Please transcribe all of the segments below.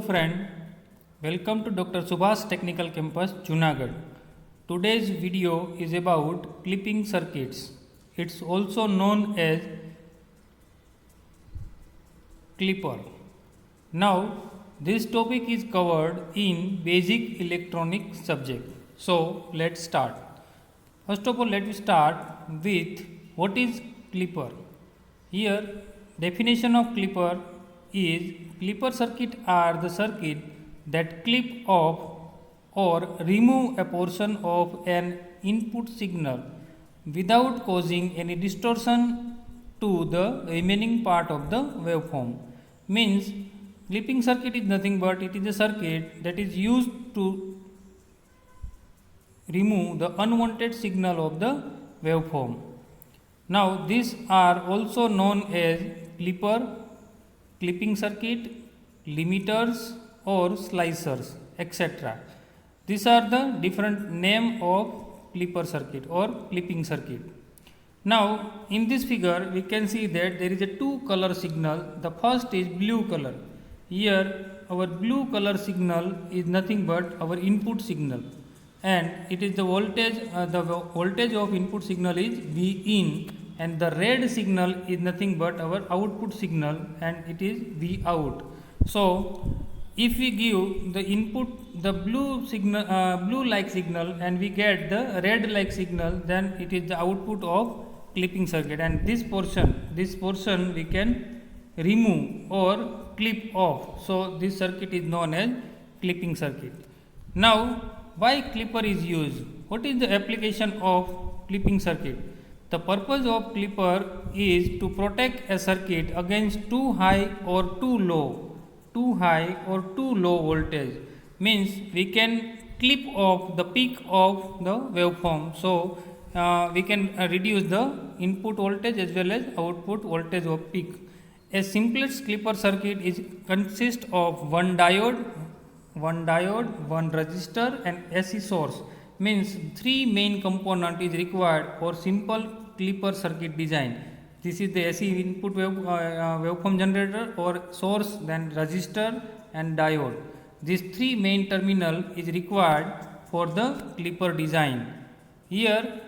friend, welcome to Dr. Subhash Technical Campus, Junagadh. Today's video is about clipping circuits. It's also known as clipper. Now, this topic is covered in basic electronic subject. So, let's start. First of all, let me start with what is clipper. Here, definition of clipper is clipper circuit are the circuit that clip off or remove a portion of an input signal without causing any distortion to the remaining part of the waveform. Means clipping circuit is nothing but it is a circuit that is used to remove the unwanted signal of the waveform. Now these are also known as clipping circuit, limiters or slicers, etc. These are the different name of clipper circuit or clipping circuit. Now in this figure we can see that there is a two color signal. The first is blue color. Here our blue color signal is nothing but our input signal, and it is the voltage of input signal is V in, and the red signal is nothing but our output signal and it is V out. So if we give the input the blue signal blue like signal and we get the red like signal, then it is the output of clipping circuit, and this portion we can remove or clip off. So this circuit is known as clipping circuit. Now why clipper is used? What is the application of clipping circuit? The purpose of clipper is to protect a circuit against too high or too low voltage. Means we can clip off the peak of the waveform. So we can reduce the input voltage as well as output voltage of peak. A simplest clipper circuit consists of one diode, one resistor and AC source. Means three main component is required for simple clipper circuit design. This is the AC input waveform generator or source, then resistor and diode. These three main terminal is required for the clipper design. Here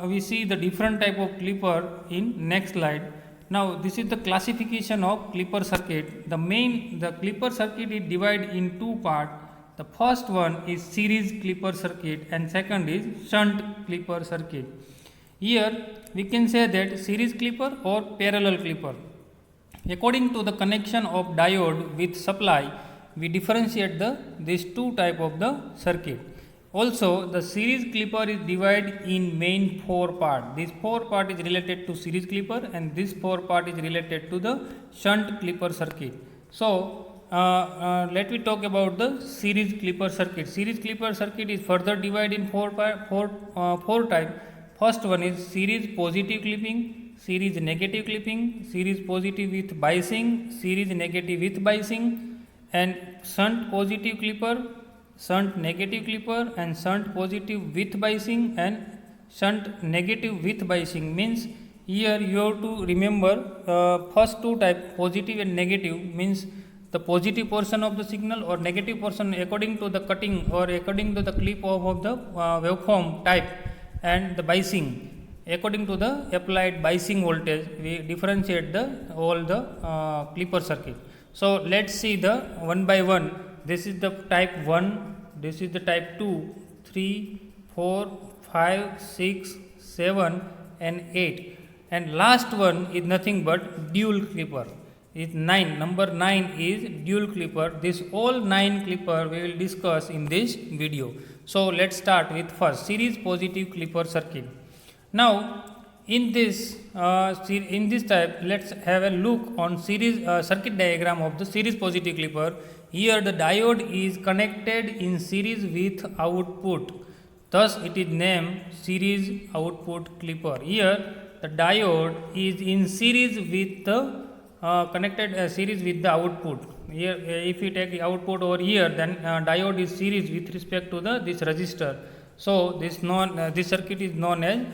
we see the different type of clipper in next slide. Now this is the classification of clipper circuit. The clipper circuit is divided in two parts. The first one is series clipper circuit and second is shunt clipper circuit. Here we can say that series clipper or parallel clipper. According to the connection of diode with supply, we differentiate these two type of the circuit. Also, the series clipper is divided in main four part. This four part is related to series clipper and this four part is related to the shunt clipper circuit. So let me talk about the series clipper circuit. Series clipper circuit is further divided in four types. First one is series positive clipping, series negative clipping, series positive with biasing, series negative with biasing, and shunt positive clipper, shunt negative clipper, and shunt positive with biasing and shunt negative with biasing. Means here you have to remember first two type, positive and negative, means the positive portion of the signal or negative portion according to the cutting or according to the clip off of the waveform type, and the biasing according to the applied biasing voltage. We differentiate all the clipper circuit. So let's see the one by one. This is the type 1, this is the type 2, 3, 4, 5, 6, 7 and 8, and last one is nothing but dual clipper. Is 9. Number 9 is dual clipper. This all 9 clipper we will discuss in this video. So let's start with first series positive clipper circuit. Now in this type, let's have a look on series circuit diagram of the series positive clipper. Here the diode is connected in series with output, thus it is named series output clipper. Here the diode is in series with the connected series with the output. Here if we take the output over here, then diode is series with respect to this resistor. So this circuit is known as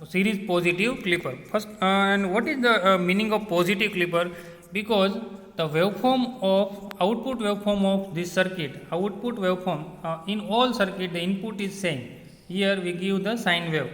series positive clipper. First, and what is the meaning of positive clipper? Because the waveform of output waveform of this circuit, output waveform in all circuit the input is same. Here we give the sine wave.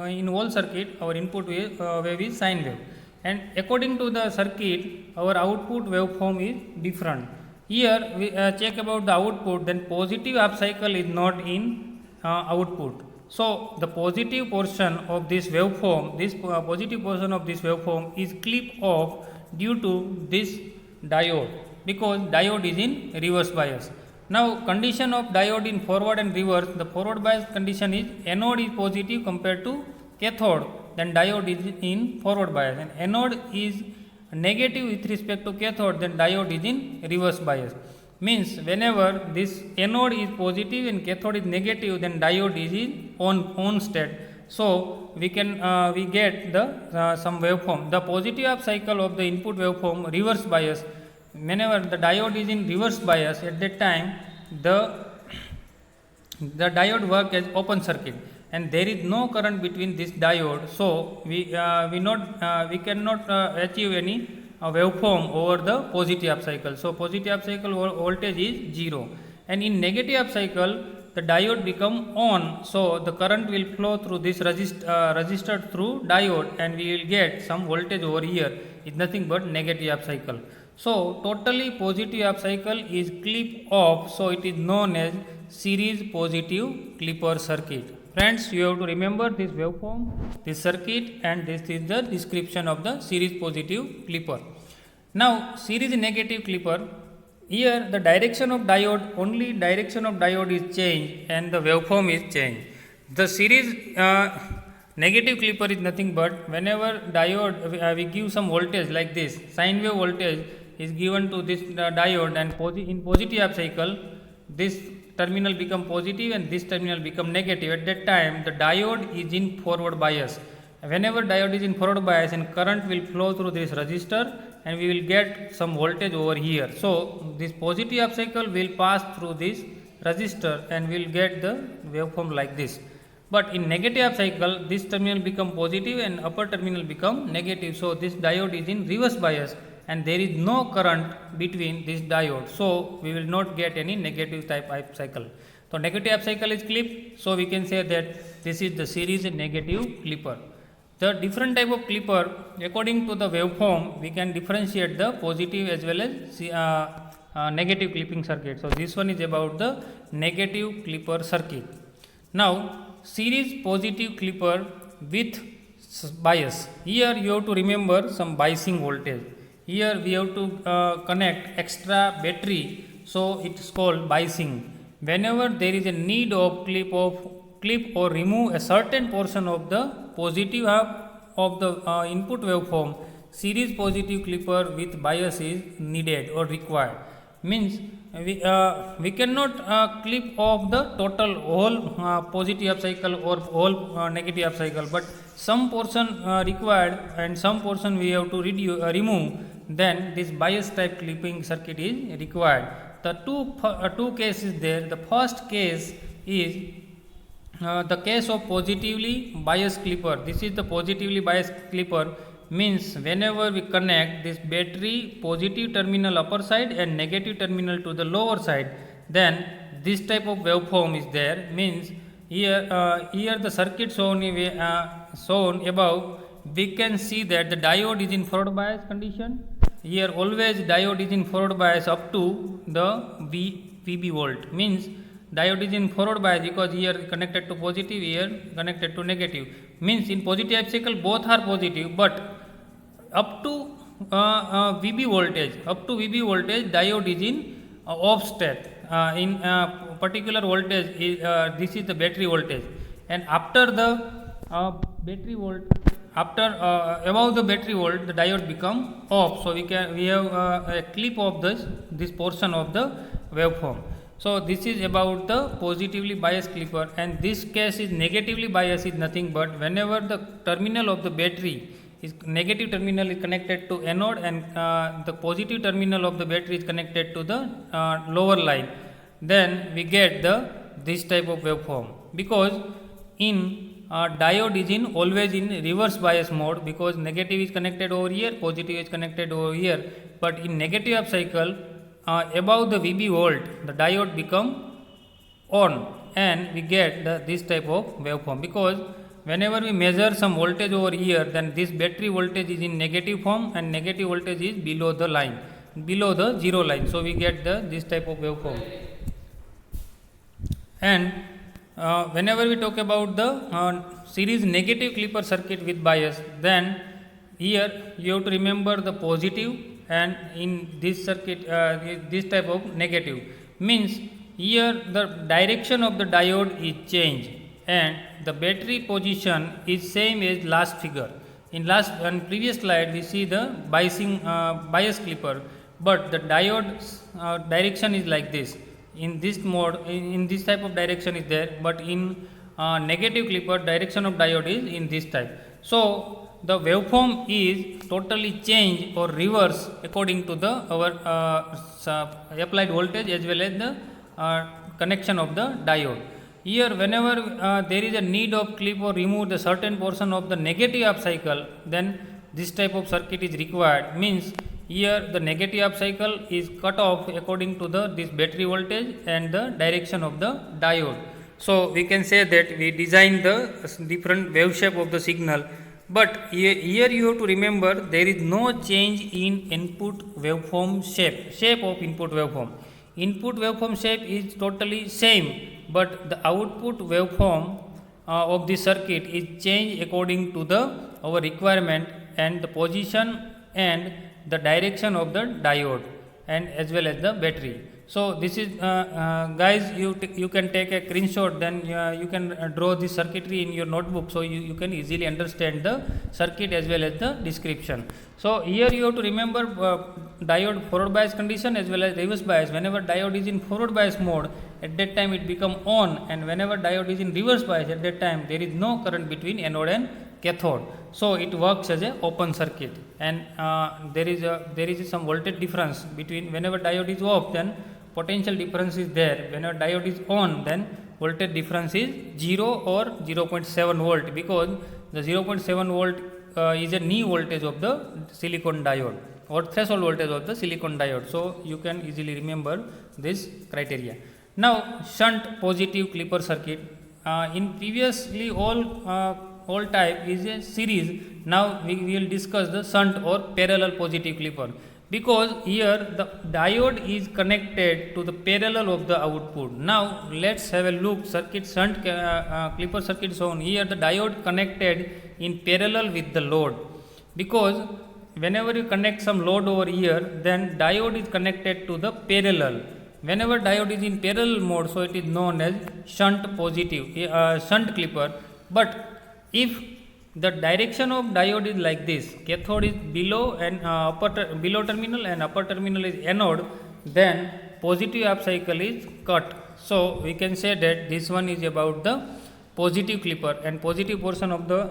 In all circuit our input wave is sine wave, and according to the circuit our output waveform is different. Here we check about the output, then positive half cycle is not in output. So the positive portion of this waveform, this positive portion of this waveform is clip off due to this diode, because diode is in reverse bias. Now condition of diode in forward and reverse, the forward bias condition is anode is positive compared to cathode, then diode is in forward bias, and anode is negative with respect to cathode, then diode is in reverse bias. Means whenever this anode is positive and cathode is negative, then diode is in on state. So we can we get the some waveform, the positive half cycle of the input waveform reverse bias. Whenever the diode is in reverse bias, at that time the diode work as open circuit, and there is no current between this diode. So we cannot achieve any waveform over the positive half cycle. So positive half cycle voltage is 0, and in negative half cycle the diode become on. So the current will flow through this resistor through diode, and we will get some voltage over here. It's nothing but negative half cycle. So totally positive half cycle is clip off, so it is known as series positive clipper circuit. Friends, you have to remember this waveform, this circuit, and this is the description of the series positive clipper. Now series negative clipper, here the direction of diode, only direction of diode is changed and the waveform is changed. The series negative clipper is nothing but whenever diode we give some voltage like this, sine wave voltage is given to this diode, and in positive half cycle this terminal become positive and this terminal become negative. At that time the diode is in forward bias. Whenever diode is in forward bias, and current will flow through this resistor, and we will get some voltage over here. So this positive half cycle will pass through this resistor and we will get the waveform like this. But in negative half cycle this terminal become positive and upper terminal become negative. So this diode is in reverse bias, and there is no current between this diode. So we will not get any negative type half cycle. So negative half cycle is clip. So we can say that this is the series negative clipper. The different type of clipper, according to the waveform, we can differentiate the positive as well as negative clipping circuit. So this one is about the negative clipper circuit. Now series positive clipper with bias. Here you have to remember some biasing voltage. Here we have to connect extra battery, so it is called biasing. Whenever there is a need of clip or remove a certain portion of the positive half of the input waveform, series positive clipper with bias is needed or required. Means we cannot clip off the total whole positive half cycle or whole negative half cycle, but some portion required and some portion we have to remove. Then this bias type clipping circuit is required. The two cases there. The first case is the case of positively biased clipper. This is the positively biased clipper. Means whenever we connect this battery positive terminal upper side and negative terminal to the lower side, then this type of waveform is there. Means here the circuit shown above, we can see that the diode is in forward bias condition. Here always diode is in forward bias up to the VB volt. Means diode is in forward bias because here connected to positive, here connected to negative. Means in positive half cycle both are positive, but up to VB voltage, diode is in off state. In particular voltage is this is the battery voltage, and after the battery volt, after above the battery volt, the diode become off. So we have a clip of this portion of the waveform. So this is about the positively biased clipper, and this case is negatively biased is nothing but whenever the terminal of the battery is negative terminal is connected to anode and the positive terminal of the battery is connected to the lower line, then we get this type of waveform. Because in diode is in always in reverse bias mode, because negative is connected over here, positive is connected over here. But in negative half cycle, above the VB volt, the diode become on, and we get this type of waveform, because whenever we measure some voltage over here, then this battery voltage is in negative form and negative voltage is below the line, below the zero line. So we get this type of waveform. And whenever we talk about the series negative clipper circuit with bias, then here you have to remember the positive, and in this circuit this type of negative, means here the direction of the diode is changed and the battery position is same as last figure. In previous slide we see the bias clipper, but the diode direction is like this. In this mode, in this type of direction is there, but in negative clipper direction of diode is in this type. So the waveform is totally changed or reverse according to the applied voltage as well as the connection of the diode. Here whenever there is a need of clip or remove the certain portion of the negative half cycle, then this type of circuit is required. Means here the negative half cycle is cut off according to this battery voltage and the direction of the diode. So we can say that we design the different wave shape of the signal, but here you have to remember there is no change in input waveform shape of input waveform. Input waveform shape is totally same, but the output waveform of the circuit is changed according to our requirement and the position and the direction of the diode and as well as the battery. So this is guys, you can take a screenshot, then you can draw this circuitry in your notebook, so you can easily understand the circuit as well as the description. So here you have to remember diode forward bias condition as well as reverse bias. Whenever diode is in forward bias mode, at that time it become on, and whenever diode is in reverse bias, at that time there is no current between anode and cathode. So it works as a open circuit, and there is some voltage difference between whenever diode is off, then potential difference is there. Whenever diode is on, then voltage difference is 0 or 0.7 volt, because the 0.7 volt is a knee voltage of the silicon diode or threshold voltage of the silicon diode. So you can easily remember this criteria. Now shunt positive clipper circuit. In previously all type is a series. Now we will discuss the shunt or parallel positive clipper, because here the diode is connected to the parallel of the output. Now let's have a look circuit shunt clipper circuit shown here. The diode connected in parallel with the load, because whenever you connect some load over here, then diode is connected to the parallel. Whenever diode is in parallel mode, so it is known as shunt positive shunt clipper. But if the direction of diode is like this, cathode is below and below terminal and upper terminal is anode, then positive half cycle is cut. So we can say that this one is about the positive clipper, and positive portion of the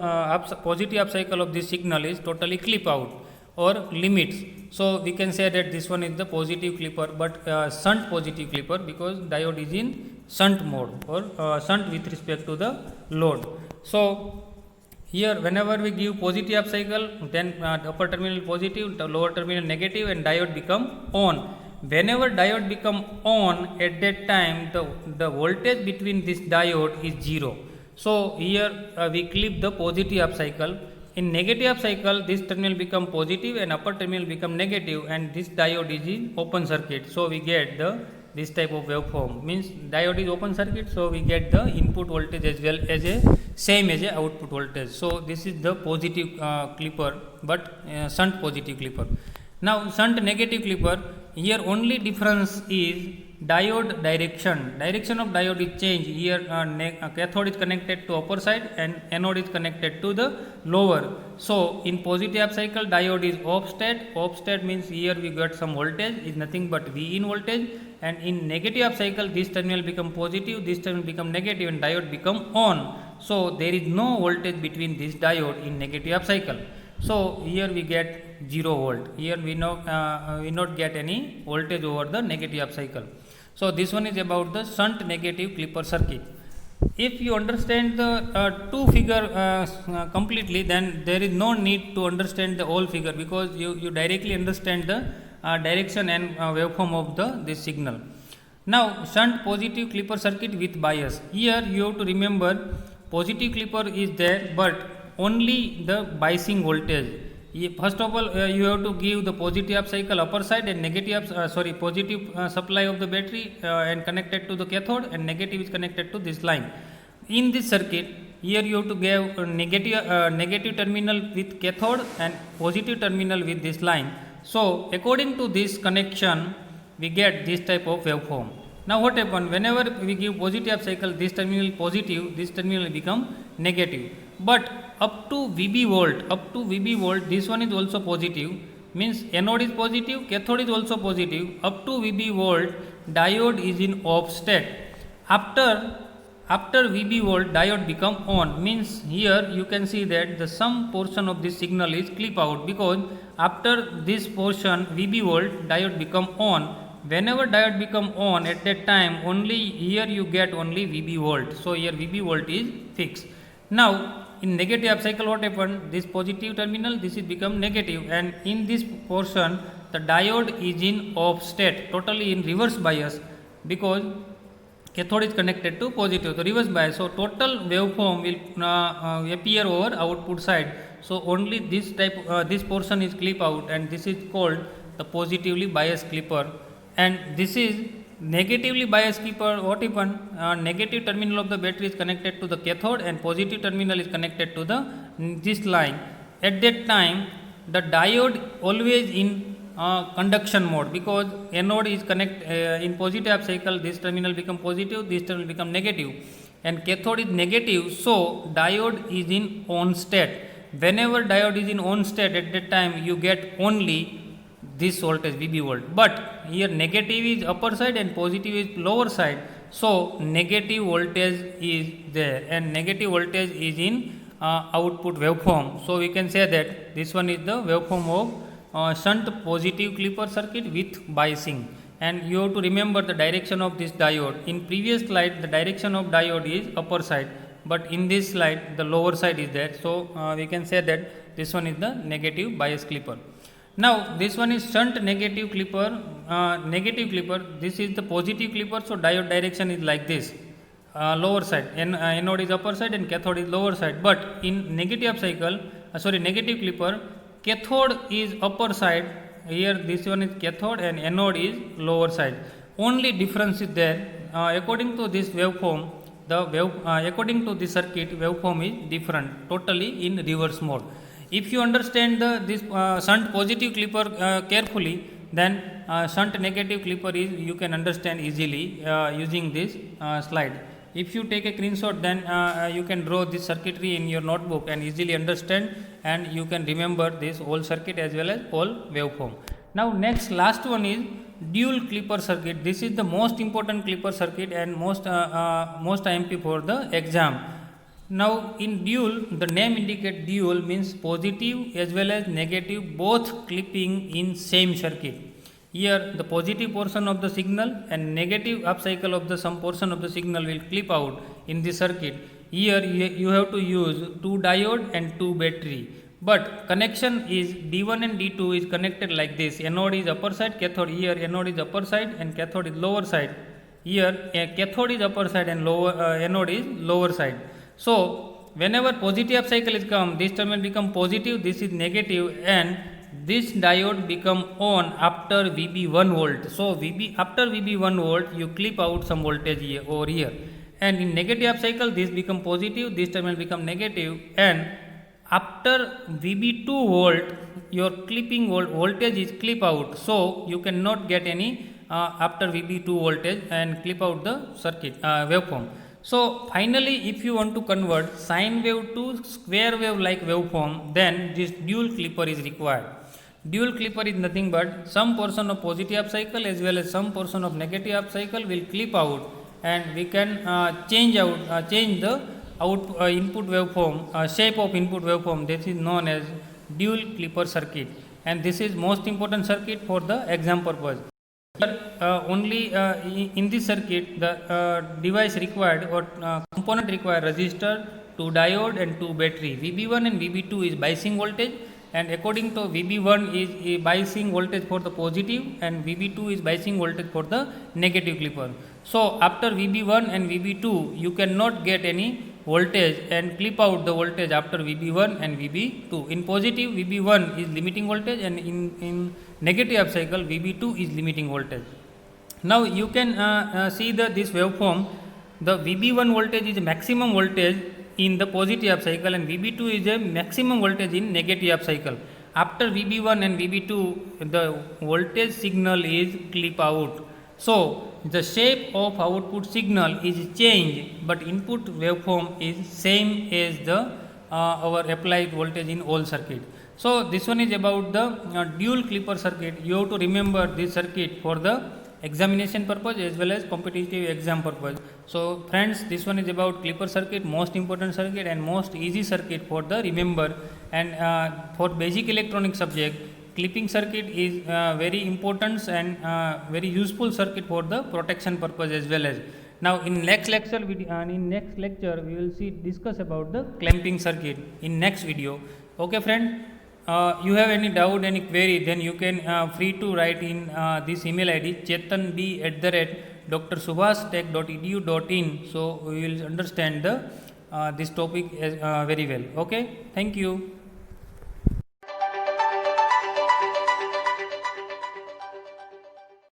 positive half cycle of this signal is totally clip out or limits. So we can say that this one is the positive clipper, but shunt positive clipper, because diode is in shunt mode or shunt with respect to the load. So here whenever we give positive half cycle, then the upper terminal positive, the lower terminal negative, and diode become on. Whenever diode become on, at that time the voltage between this diode is 0. So here we clip the positive half cycle. In negative half cycle, this terminal become positive and upper terminal become negative, and this diode is in open circuit. So we get this type of waveform. Means diode is open circuit, so we get the input voltage as well as a same as a output voltage. So this is the positive clipper, but shunt positive clipper. Now shunt negative clipper, here only difference is diode direction of diode is changed. Here cathode is connected to upper side and anode is connected to the lower. So in positive half cycle, diode is off state means here we got some voltage is nothing but V in voltage, and in negative half cycle this terminal become positive, this terminal become negative, and diode become on. So there is no voltage between this diode in negative half cycle. So here we get 0 volt. Here we not get any voltage over the negative half cycle. So this one is about the shunt negative clipper circuit. If you understand the two figure completely, then there is no need to understand the whole figure, because you directly understand the direction and waveform of this signal. Now, shunt positive clipper circuit with bias. Here you have to remember positive clipper is there, but only the biasing voltage. First of all, you have to give the positive half cycle upper side and negative positive supply of the battery and connected to the cathode, and negative is connected to this line. In this circuit, here you have to give negative terminal with cathode and positive terminal with this line. So according to this connection, we get this type of waveform. Now what happens, whenever we give positive half cycle, this terminal positive, this terminal become negative. But up to VB volt, this one is also positive, means anode is positive, cathode is also positive. Up to VB volt, diode is in off state. After VB volt, diode become on, means here you can see that the some portion of this signal is clip out, because after this portion VB volt, diode become on. Whenever diode become on, at that time only here you get only VB volt. So here VB volt is fixed. Now in negative half cycle, what happened? This positive terminal, this is become negative, and in this portion the diode is in off state, totally in reverse bias, because cathode is connected to positive, so reverse bias. So total waveform will appear over output side. So only this type, this portion is clip out, and this is called the positively biased clipper. And this is negatively biased clipper. What happen? Negative terminal of the battery is connected to the cathode, and positive terminal is connected to the this line. At that time, the diode always in conduction mode, because anode is connect in positive half cycle, this terminal become positive, this terminal become negative, and cathode is negative. So diode is in on state. Whenever diode is in on state, at that time you get only this voltage VB volt, but here negative is upper side and positive is lower side. So negative voltage is there, and negative voltage is in output waveform. So we can say that this one is the waveform of shunt positive clipper circuit with biasing. And you have to remember the direction of this diode. In previous slide, the direction of diode is upper side, but in this slide the lower side is there. So we can say that this one is the negative bias clipper. Now this one is shunt negative clipper, this is the positive clipper. So diode direction is like this, lower side, anode is upper side and cathode is lower side. But in negative cycle, negative clipper, cathode is upper side, here this one is cathode and anode is lower side. Only difference is there, according to this waveform, according to this circuit, waveform is different, totally in reverse mode. If you understand this shunt positive clipper carefully, then shunt negative clipper is you can understand easily using this slide. If you take a screenshot, then you can draw this circuitry in your notebook and easily understand, and you can remember this whole circuit as well as whole waveform. Now next, last one is dual clipper circuit. This is the most important clipper circuit and most IMP for the exam. Now in dual, the name indicate dual means positive as well as negative both clipping in same circuit. Here the positive portion of the signal and negative half cycle of the some portion of the signal will clip out in the circuit. Here you have to use 2 diode and 2 battery, but connection is D1 and D2 is connected like this. Anode is upper side, cathode. Here anode is upper side and cathode is lower side. Here cathode is upper side and anode is lower side. So whenever positive half cycle is come, this terminal become positive, this is negative, and this diode become on after VB1 volt. So after VB1 volt, you clip out some voltage here, over here, and in negative half cycle this become positive, this terminal become negative, and after VB2 volt your clipping voltage is clip out. So you cannot get any after VB2 voltage and clip out the circuit waveform. So finally, if you want to convert sine wave to square wave like waveform, then this dual clipper is required. Dual clipper is nothing but some portion of positive half cycle as well as some portion of negative half cycle will clip out, and we can change the input waveform, shape of input waveform. This is known as dual clipper circuit, and this is most important circuit for the exam purpose. Here, only in this circuit, the device required or component required resistor, two diode and two battery. VB1 and VB2 is biasing voltage, and according to VB1 is a biasing voltage for the positive and VB2 is biasing voltage for the negative clipper. So after VB1 and VB2 you cannot get any voltage and clip out the voltage after VB1 and VB2. In positive VB1 is limiting voltage and in negative half cycle VB2 is limiting voltage. Now you can see this waveform. The VB1 voltage is maximum voltage in the positive half cycle and VB2 is a maximum voltage in negative half cycle. After VB1 and VB2 the voltage signal is clip out. So the shape of output signal is changed but input waveform is same as the our applied voltage in all circuit. So this one is about the dual clipper circuit. You have to remember this circuit for the examination purpose as well as competitive exam purpose. So friends, this one is about clipper circuit, most important circuit and most easy circuit for the remember, and for basic electronic subject clipping circuit is very important and very useful circuit for the protection purpose as well as. Now in next lecture we will see discuss about the clamping circuit in next video. Okay friend, you have any doubt, any query, then you can free to write in this email ID chetanb@drsubhastech.edu.in. So we will understand the this topic very well. Okay, thank you.